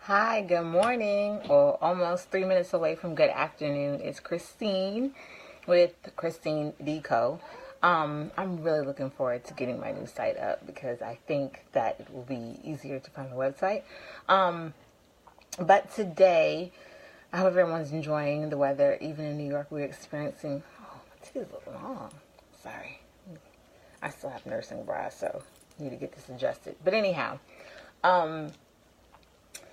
Hi, good morning, or almost 3 minutes away from good afternoon. It's Christine with Christine Deco. I'm really looking forward to getting my new site up because I think that it will be easier to find my website. Um, but today, I hope everyone's enjoying the weather. Even in New York, we're experiencing. Oh, my teeth is a little long. Sorry. I still have nursing bra, so I need to get this adjusted. But anyhow, um,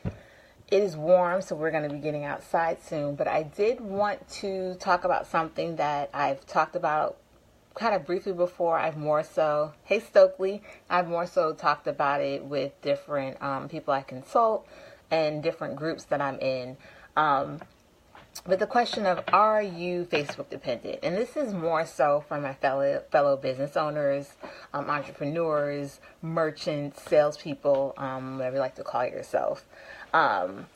it is warm, so we're going to be getting outside soon. But I did want to talk about something that I've talked about kind of briefly before. Hey Stokely, I've more so talked about it with different people I consult and different groups that I'm in. But the question of, are you Facebook dependent? And this is more so for my fellow business owners, entrepreneurs, merchants, salespeople, whatever you like to call yourself. Um,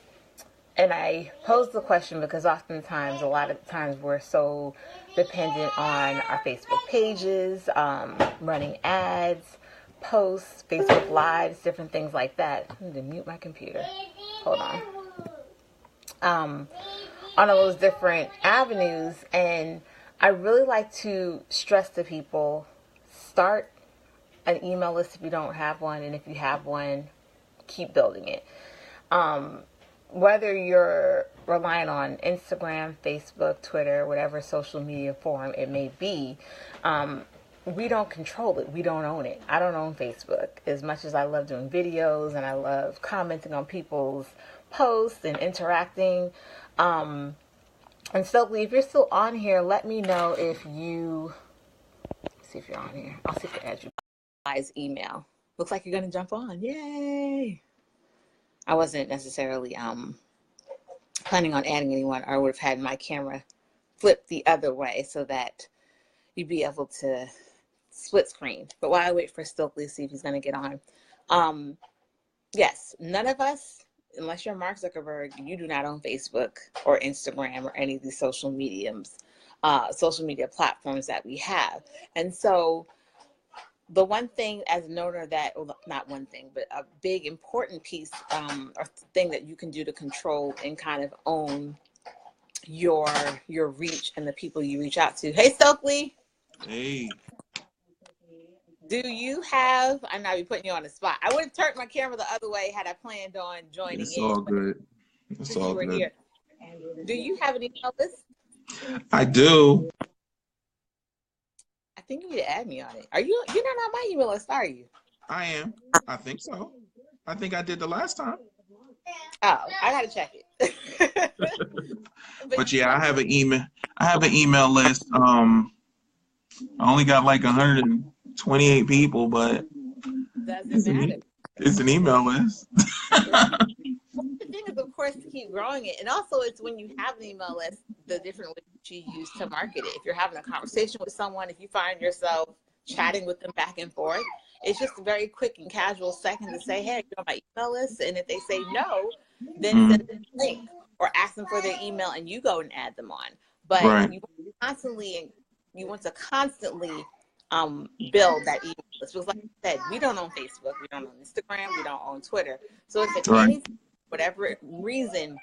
and I pose the question because oftentimes, a lot of times, we're so dependent on our Facebook pages, running ads, posts, Facebook Lives, different things like that. I need to mute my computer. Hold on. On all those different avenues. And I really like to stress to people, start an email list if you don't have one. And if you have one, keep building it. Whether you're relying on Instagram, Facebook, Twitter, whatever social media forum it may be, we don't control it. We don't own it. I don't own Facebook. As much as I love doing videos and I love commenting on people's posts and interacting. And Stokely, if you're still on here, let me know if you, see if you're on here. I'll see if I can add you. Guys, email. Looks like you're going to jump on. Yay. I wasn't necessarily planning on adding anyone, or I would have had my camera flip the other way so that you'd be able to split screen. But while I wait for Stokely to see if he's going to get on, yes, none of us, unless you're Mark Zuckerberg, you do not own Facebook or Instagram or any of these social media platforms that we have. And so the one thing as an owner that, well, not one thing, but a big important piece or thing that you can do to control and kind of own your reach and the people you reach out to. Hey, Stokely. Hey. Do you have, I'm not be putting you on the spot. I would have turned my camera the other way had I planned on joining It's in. all good. It's Since all you were good. here, do you have an email list? I do. I think you need to add me on it. You're not on my email list, are you? I am. I think so. I think I did the last time. Oh, I gotta check it. But yeah, I have an email list. I only got like 128 people, but Doesn't matter. It's an email list. The thing is, of course, to keep growing it. And also, it's when you have an email list, the different ways that you use to market it. If you're having a conversation with someone, if you find yourself chatting with them back and forth, it's just a very quick and casual second to say, hey, you're on my email list. And if they say no, then send them a link or ask them for their email and you go and add them on. But Right. you want to constantly build that email list. Because like I said, we don't own Facebook, we don't own Instagram, we don't own Twitter. So if at Right. any whatever reason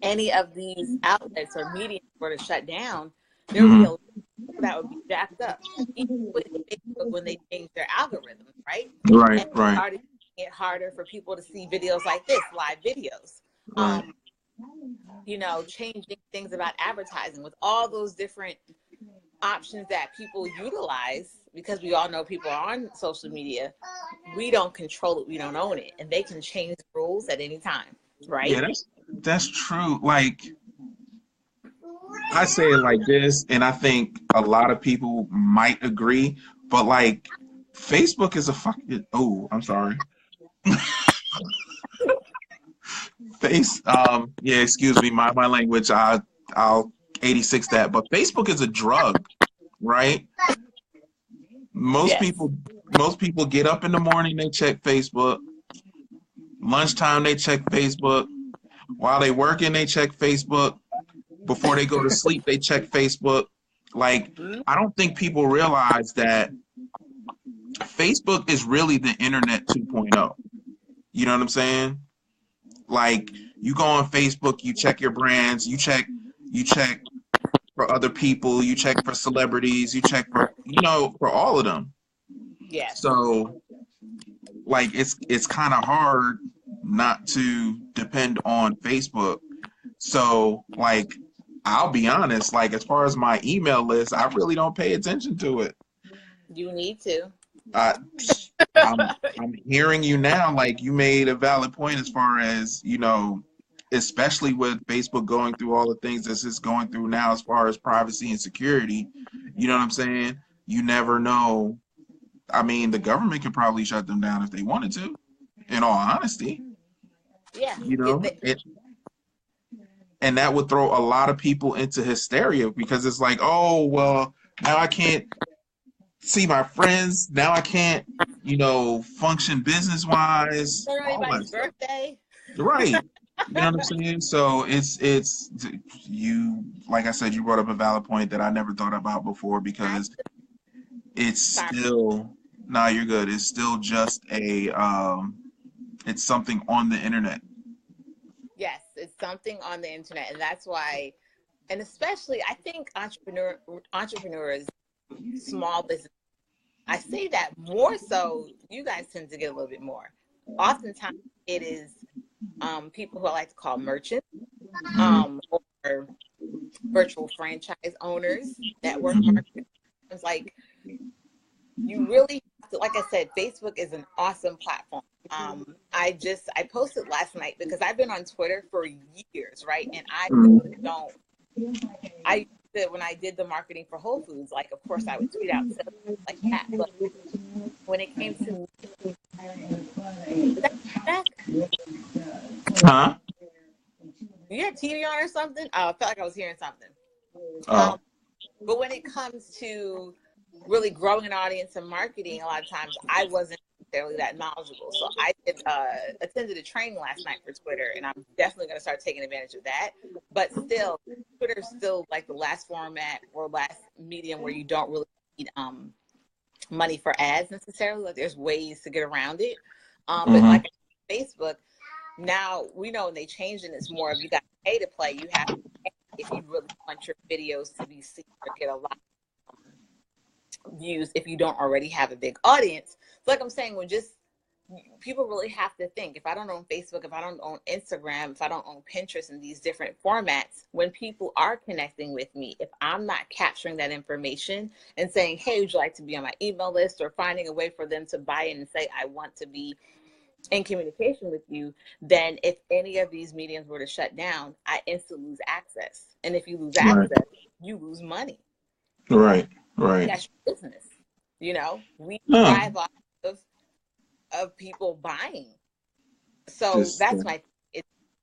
any of these outlets or media were to shut down, there would be a lot of people that would be jacked up. Even with Facebook when they changed their algorithm, right? Right. And Right. started making it harder for people to see videos like this, live videos. Right. Changing things about advertising with all those different options that people utilize, because we all know people are on social media. We don't control it, we don't own it, and they can change the rules at any time, right? Yeah, that's true. Like, I say it like this, and I think a lot of people might agree, but like Facebook is a fucking, oh, I'm sorry. Yeah, excuse me, my language, I'll 86 that, but Facebook is a drug, right? Most Yes. people most people get up in the morning, they check Facebook. Lunchtime, they check Facebook. While they working, they check Facebook. Before they go to sleep, they check Facebook. Like, I don't think people realize that Facebook is really the internet 2.0. You know what I'm saying? Like you go on Facebook, you check your brands, you check for other people, you check for celebrities, you check for for all of them. Yes. So like it's kind of hard not to depend on Facebook. So like I'll be honest, like as far as my email list, I really don't pay attention to it. You need to. I I'm hearing you now. Like you made a valid point as far as especially with Facebook going through all the things that it's going through now as far as privacy and security. You know what I'm saying? You never know. I mean, the government could probably shut them down if they wanted to. In all honesty, Yeah. you know it, and that would throw a lot of people into hysteria because it's like, oh well, now I can't see my friends. Now I can't, function business wise. For All that anybody's stuff. birthday. Right. You know what I'm saying? So it's you. Like I said, you brought up a valid point that I never thought about before because it's Sorry. still. Nah, you're good. It's still just it's something on the internet. Yes, it's something on the internet, and that's why, and especially I think entrepreneurs, small business. I say that more so. You guys tend to get a little bit more. Oftentimes, it is people who I like to call merchants, or virtual franchise owners, network marketers. It's like you really have to, like I said, Facebook is an awesome platform. I posted last night because I've been on Twitter for years, right? And I really don't. I used to, when I did the marketing for Whole Foods, like of course I would tweet out stuff like that. But when it came to is that back? Huh? You had TV on or something? Oh, I felt like I was hearing something. Oh. But when it comes to really growing an audience and marketing, a lot of times I wasn't necessarily that knowledgeable. So I attended a training last night for Twitter, and I'm definitely going to start taking advantage of that. But still, Twitter is still like the last format or last medium where you don't really need money for ads necessarily. Like there's ways to get around it. But like Facebook, now we know when they changed it, it's more of you got to pay to play. You have to pay if you really want your videos to be seen or get a lot of views if you don't already have a big audience. So like I'm saying, when just people really have to think, if I don't own Facebook, if I don't own Instagram, if I don't own Pinterest and these different formats, when people are connecting with me, if I'm not capturing that information and saying, hey, would you like to be on my email list, or finding a way for them to buy in and say, I want to be in communication with you, then if any of these mediums were to shut down, I instantly lose access. And if you lose access, you lose money. Right. That's your business. We thrive off of people buying. So that's my,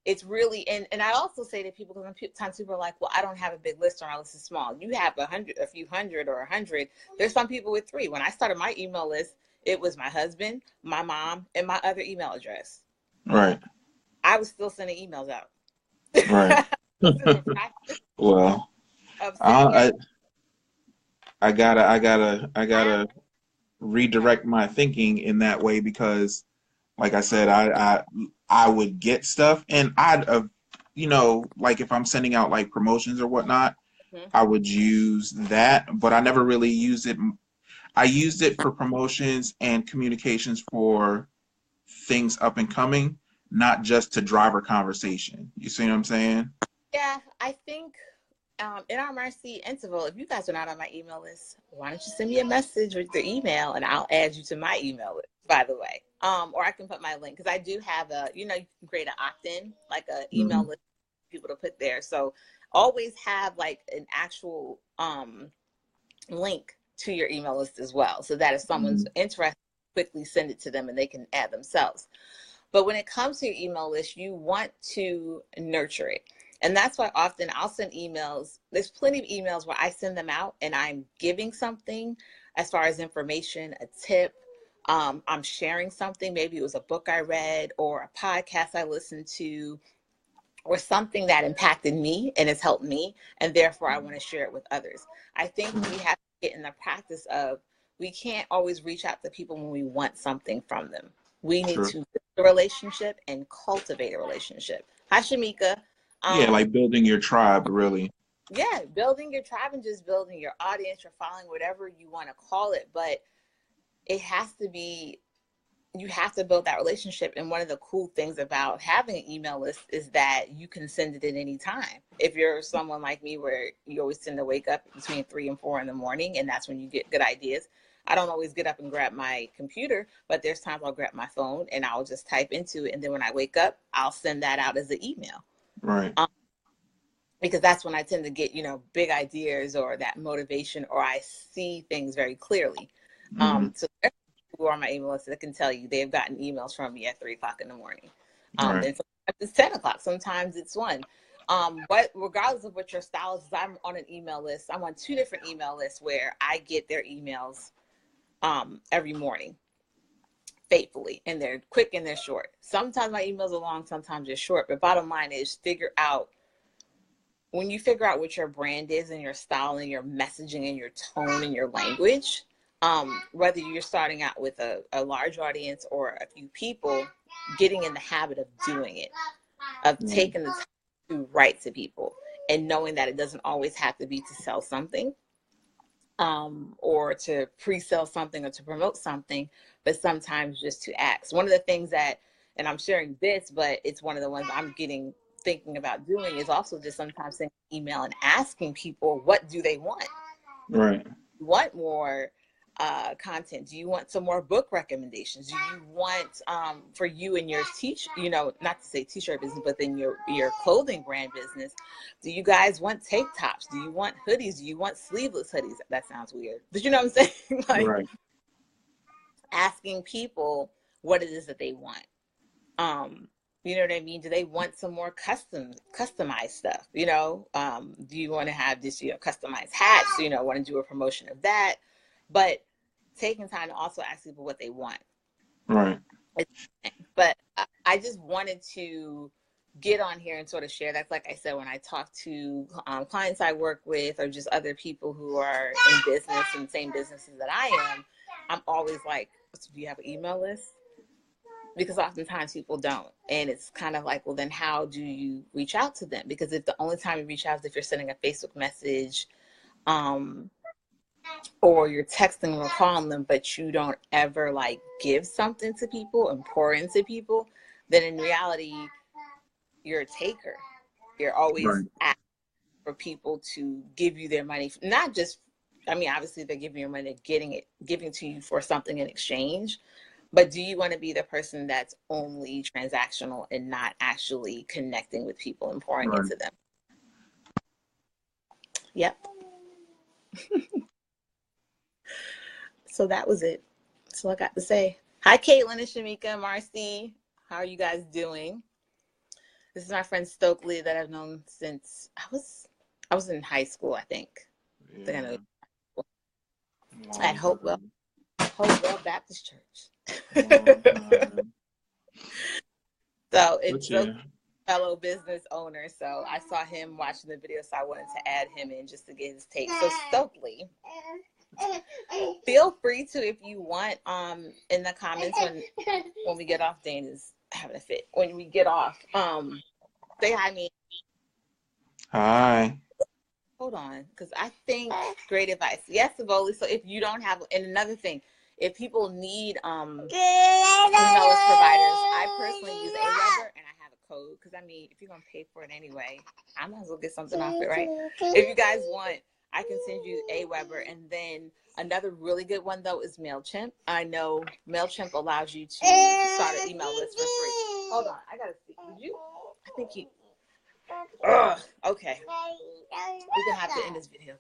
it's really, and I also say to people, because sometimes people are like, well, I don't have a big list or my list is small. You have a few hundred or 100. There's some people with 3. When I started my email list, it was my husband, my mom, and my other email address. Right. I was still sending emails out. Right. Well, I gotta redirect my thinking in that way because, like I said, I would get stuff and like if I'm sending out like promotions or whatnot, I would use that, but I never really used it. I used it for promotions and communications for things up and coming, not just to drive a conversation. You see what I'm saying? Yeah, I think in our Mercy interval, if you guys are not on my email list, why don't you send me a message with your email and I'll add you to my email list, by the way. Or I can put my link because I do have you can create an opt-in, like an email list for people to put there. So always have like an actual link to your email list as well, so that if someone's interested, quickly send it to them and they can add themselves. But when it comes to your email list, you want to nurture it. And that's why often I'll send emails. There's plenty of emails where I send them out and I'm giving something as far as information, a tip. I'm sharing something. Maybe it was a book I read or a podcast I listened to or something that impacted me and has helped me. And therefore, I want to share it with others. I think we have to get in the practice of, we can't always reach out to people when we want something from them. We need True. to build a relationship and cultivate a relationship. Hi, Shamika. Yeah, like building your tribe, really. Yeah, building your tribe and just building your audience, your following, whatever you want to call it. But it has to be, you have to build that relationship. And one of the cool things about having an email list is that you can send it at any time. If you're someone like me where you always tend to wake up between 3 and 4 in the morning, and that's when you get good ideas. I don't always get up and grab my computer, but there's times I'll grab my phone and I'll just type into it. And then when I wake up, I'll send that out as an email. Right. Because that's when I tend to get, big ideas or that motivation, or I see things very clearly. So there's people who are on my email list that can tell you they've gotten emails from me at 3 o'clock in the morning. Right. And sometimes it's 10 o'clock, sometimes it's 1. But regardless of what your style is, I'm on an email list. I'm on 2 different email lists where I get their emails every morning faithfully, and they're quick and they're short. Sometimes my emails are long, sometimes they're short, but bottom line is when you figure out what your brand is and your style and your messaging and your tone and your language, whether you're starting out with a large audience or a few people, getting in the habit of doing it, of taking the time to write to people and knowing that it doesn't always have to be to sell something, or to pre-sell something or to promote something, but sometimes just to ask. One of the things that, and I'm sharing this, but it's one of the ones I'm thinking about doing, is also just sometimes sending an email and asking people, what do they want? Right. Want more content? Do you want some more book recommendations? Do you want for you and your not to say t-shirt business, but then your clothing brand business, do you guys want tank tops? Do you want hoodies? Do you want sleeveless hoodies? That sounds weird, but you know what I'm saying? Like, right. asking people what it is that they want. You know what I mean? Do they want some more customized stuff? Do you want to have this, customized hats? Want to do a promotion of that? But taking time to also ask people what they want. Right. But I just wanted to get on here and sort of share that. Like I said, when I talk to clients I work with, or just other people who are in business and same businesses that I am, I'm always like, do you have an email list? Because oftentimes people don't. And it's kind of like, well, then how do you reach out to them? Because if the only time you reach out is if you're sending a Facebook message, or you're texting them or calling them, but you don't ever give something to people and pour into people, then in reality, you're a taker. You're always asking for people to give you their money. Not just, obviously they're giving you money, giving to you for something in exchange. But do you want to be the person that's only transactional and not actually connecting with people and pouring into them? Yep. So that was it. That's all I got to say. Hi, Caitlin and Shamika, Marcy. How are you guys doing? This is my friend Stokely that I've known since I was in high school, I think. Yeah. I think I know. At Hopewell Baptist Church. So it's a fellow business owner. So I saw him watching the video, so I wanted to add him in just to get his take. So Stokely, feel free to, if you want, in the comments when we get off. Dane is having a fit. When we get off, say hi, me. Hi. Hold on, because I think great advice. Yes, Savoli. So if you don't have, and another thing, if people need email list providers, I personally use Aweber, and I have a code, because if you're gonna pay for it anyway, I might as well get something off it, right? If you guys want, I can send you Aweber. And then another really good one though is MailChimp. I know MailChimp allows you to start an email list for free. Hold on, I gotta see. I think you. Okay. We're gonna have to end this video.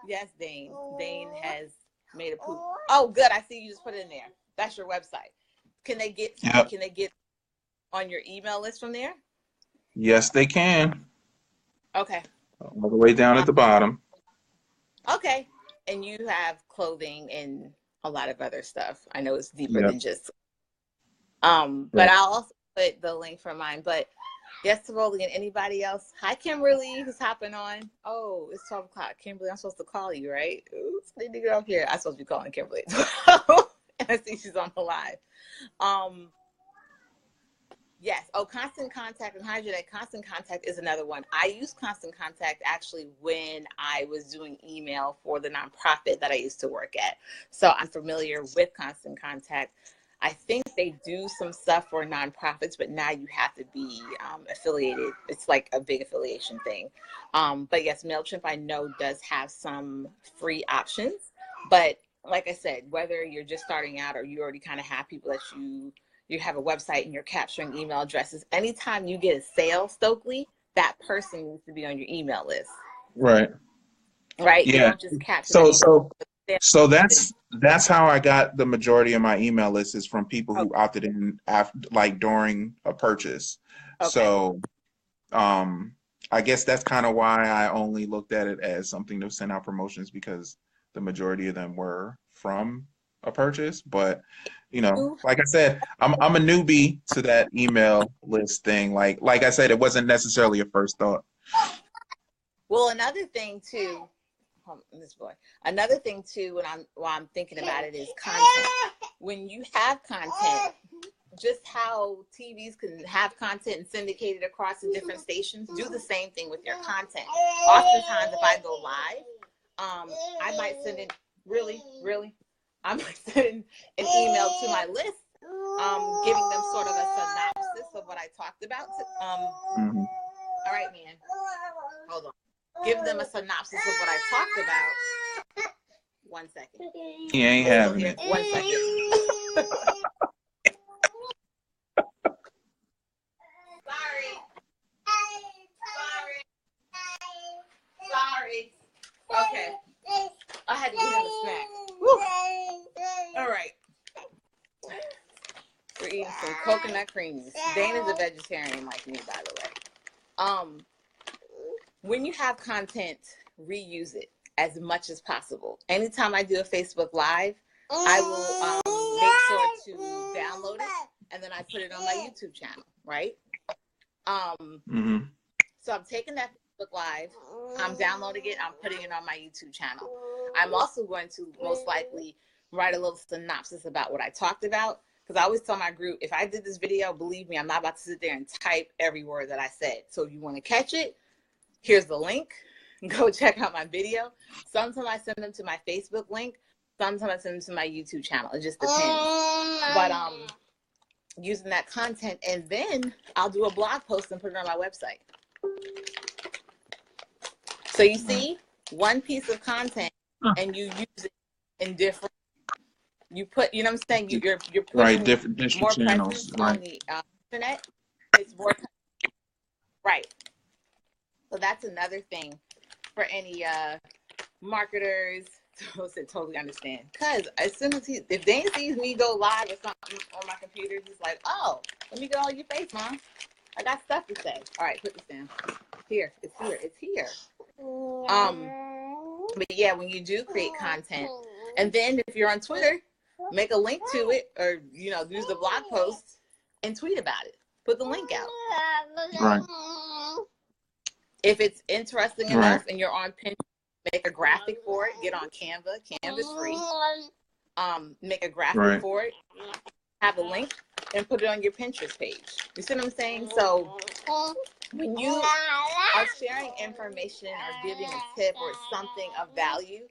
Yes, Dane. Dane has made a poop. Oh, good. I see you just put it in there. That's your website. Can they get on your email list from there? Yes, they can. Okay. All the way down at the bottom. Okay. And you have clothing and a lot of other stuff. I know it's deeper than just. But I'll also put the link for mine. But Yes, Tivoli, and anybody else? Hi, Kimberly, who's hopping on. Oh, it's 12 o'clock. Kimberly, I'm supposed to call you, right? Oops, I need to get up here. I'm supposed to be calling Kimberly. And I see she's on the live. Yes. Oh, Constant Contact and Hydronet. Constant Contact is another one. I used Constant Contact actually when I was doing email for the nonprofit that I used to work at. So I'm familiar with Constant Contact. I think they do some stuff for nonprofits, but now you have to be affiliated. It's like a big affiliation thing. But yes, MailChimp I know does have some free options. But like I said, whether you're just starting out or you already kind of have people that you have a website and you're capturing email addresses, anytime you get a sale, Stokely, that person needs to be on your email list. Right. Right? You Yeah. don't just capture So that's how I got the majority of my email list is from people who opted in after, like during a purchase. Okay. So I guess that's kind of why I only looked at it as something to send out promotions, because the majority of them were from a purchase. But you know, like I said, I'm a newbie to that email list thing. Like I said, it wasn't necessarily a first thought. Well, another thing too, another thing too, while I'm thinking about it, is content. When you have content, just how TVs can have content and syndicate it across the different stations, do the same thing with your content. Oftentimes, if I go live, I might send it I might send an email to my list, giving them sort of a synopsis of what I talked about. All right, man. Hold on. Give them a synopsis of what I talked about. 1 second. He ain't having it. 1 second. Sorry. Okay. I had to give him a snack. Woo. All right. We're eating some coconut creamies. Dana's a vegetarian like me, by the way. When you have content, reuse it as much as possible. Anytime I do a Facebook Live, I will make sure to download it, and then I put it on my YouTube channel, right? So I'm taking that Facebook Live, I'm downloading it, I'm putting it on my YouTube channel. I'm also going to most likely write a little synopsis about what I talked about, because I always tell my group, if I did this video, believe me, I'm not about to sit there and type every word that I said. So if you want to catch it, here's the link. Go check out my video. Sometimes I send them to my Facebook link. Sometimes I send them to my YouTube channel. It just depends. But using that content, and then I'll do a blog post and put it on my website. So you see, one piece of content, and you use it in different. You put, you know what I'm saying? You're putting right, different more channels, presence on the internet. It's more right. So that's another thing for any marketers to totally understand. Because as soon as if Dane sees me go live or something on my computer, he's like, "Oh, let me go on your face, Mom. I got stuff to say." All right, put this down. Here, it's here, it's here. But yeah, when you do create content, and then if you're on Twitter, make a link to it, or use the blog post and tweet about it. Put the link out. Right. If it's interesting enough and you're on Pinterest, make a graphic for it. Get on Canva. Canva's free. Make a graphic for it. Have a link and put it on your Pinterest page. You see what I'm saying? So when you are sharing information or giving a tip or something of value,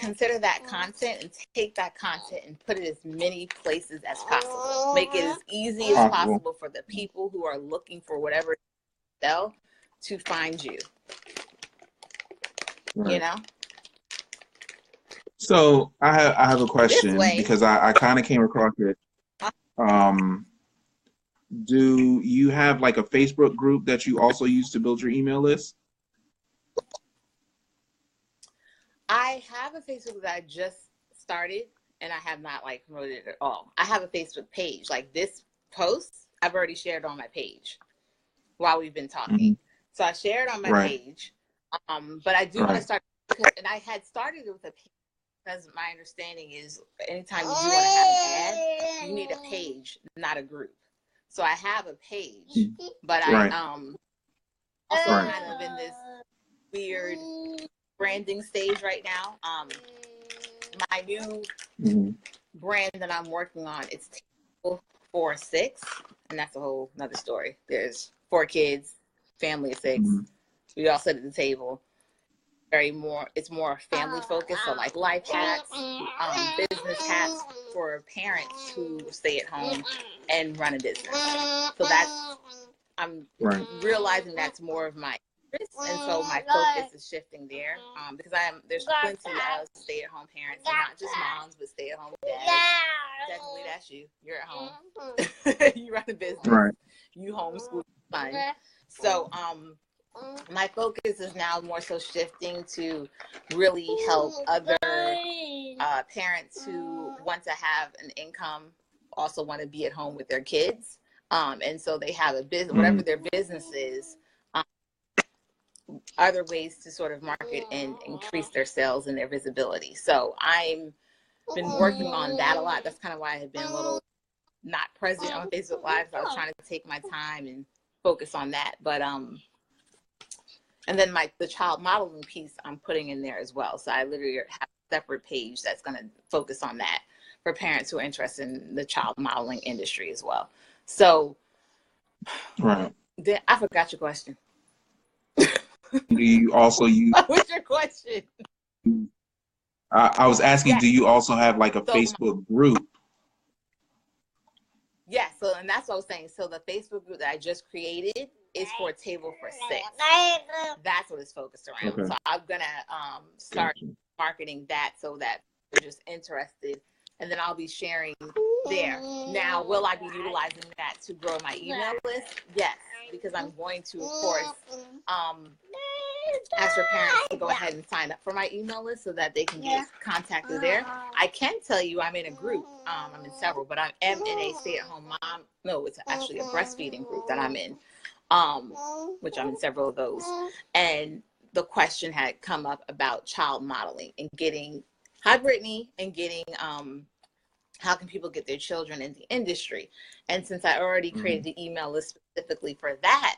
consider that content and take that content and put it as many places as possible. Make it as easy as possible for the people who are looking for whatever you sell to find you. Right. So I have a question, because I kind of came across it. Do you have like a Facebook group that you also use to build your email list? I have a Facebook that I just started, and I have not promoted it at all. I have a Facebook page. Like this post, I've already shared on my page while we've been talking. So I shared on my page, but I do want to start, and I had started with a page because my understanding is anytime you do want to have an ad, you need a page, not a group. So I have a page, but Right. I also kind of in this weird branding stage right now. My new brand that I'm working on, it's Table for Six, and that's a whole another story. There's 4 kids, family of 6. We all sit at the table. It's more family focused, so like life hacks, business hacks for parents who stay at home and run a business. So I'm realizing that's more of my interest, and so my focus is shifting there, because there's plenty of stay-at-home parents, and not just moms, but stay-at-home dads. Technically, that's you. You're at home. You run a business. Right. You homeschool your son. So, my focus is now more so shifting to really help other parents who want to have an income, also want to be at home with their kids. And so they have a business, whatever their business is, other ways to sort of market and increase their sales and their visibility. So I've been working on that a lot. That's kind of why I have been a little not present on Facebook Live. I was trying to take my time and focus on that. But and then the child modeling piece I'm putting in there as well. So I literally have a separate page that's going to focus on that for parents who are interested in the child modeling industry as well. So, right. I forgot your question. Do you also use? What's your question? I was asking, do you also have like a Facebook group? Yeah, so and that's what I was saying. So the Facebook group that I just created is for Table for Six. That's what it's focused around. Okay. So I'm gonna start marketing that so that you're just interested, and then I'll be sharing there. Now, will I be utilizing that to grow my email list? Yes, because I'm going to, of course, ask for parents to go ahead and sign up for my email list so that they can get contacted there. I can tell you I'm in a group. I'm in several, but I am in a stay-at-home mom. No, it's actually a breastfeeding group that I'm in, which I'm in several of those. And the question had come up about child modeling and getting, hi Brittany, and getting, how can people get their children in the industry? And since I already created the email list specifically for that,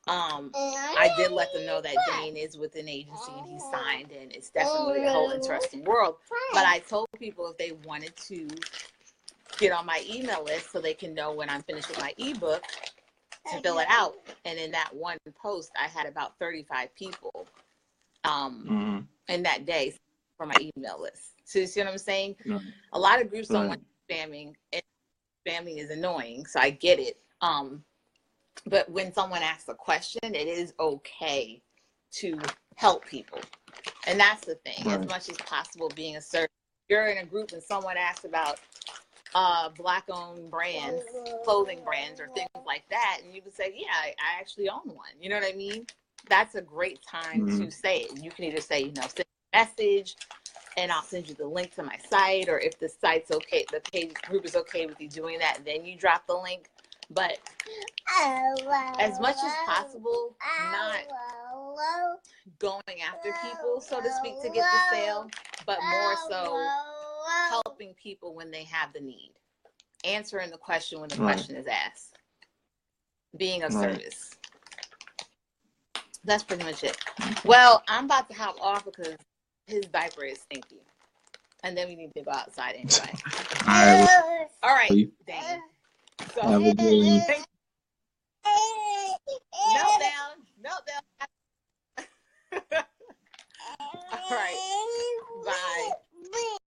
I did let them know that Dane is with an agency and he's signed, and it's definitely a whole interesting world. But I told people if they wanted to get on my email list so they can know when I'm finished with my ebook to fill it out. And in that one post, I had about 35 people in that day for my email list. So you see what I'm saying? A lot of groups don't want spamming, and spamming is annoying, so I get it. But when someone asks a question, it is okay to help people. And that's the thing. As much as possible, being assertive. You're in a group and someone asks about Black-owned brands, clothing brands, or things like that, and you can say, yeah, I actually own one. You know what I mean? That's a great time to say it. You can either say, send a message, and I'll send you the link to my site, or if the site's okay, the page group is okay with you doing that, then you drop the link. But as much as possible, not going after people, so to speak, to get the sale, but more so helping people when they have the need, answering the question when the question is asked, being of service. That's pretty much it. Well, I'm about to hop off because his diaper is stinky, and then we need to go outside anyway. All right, Dane. So,